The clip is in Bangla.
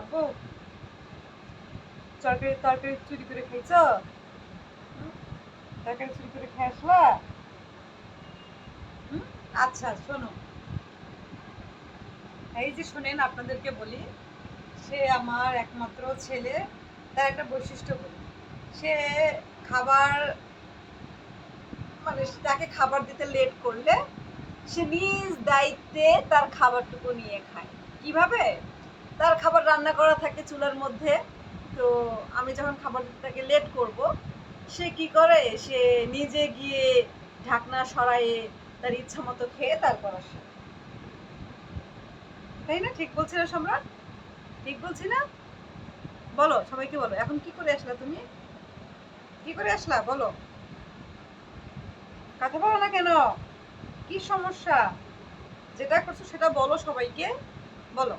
আব্বু, তরকারি তরকারি চুরি করে খাইছো? তরকারি চুরি করে খেয়ে আসলা? হুম? আচ্ছা শোনো, এই যে শোনেন, আপনাদেরকে বলি, সে আমার একমাত্র ছেলে। তার একটা বৈশিষ্ট্য বলি, সে খাবার, মানে তাকে খাবার দিতে লেট করলে সে নিজ দায়িত্বে তার খাবারটুকু নিয়ে খায়। কিভাবে? তার খাবার রান্না করা থাকে চুলার মধ্যে। তো আমি যখন খাবার দিতে তাকে লেট করব, সে কি করে, সে নিজে গিয়ে ঢাকনা সরায়ে তার ইচ্ছা মতো খেয়ে তারপর আসে। তাই না? ঠিক বলছি না সম্রাট? ঠিক বলছি না? বলো, সবাইকে বলো, এখন কি করে আসলা তুমি? কি করে আসলা বলো? কথা বলো না কেন? কি সমস্যা? যেটা করছো সেটা বলো সবাইকে, বলো।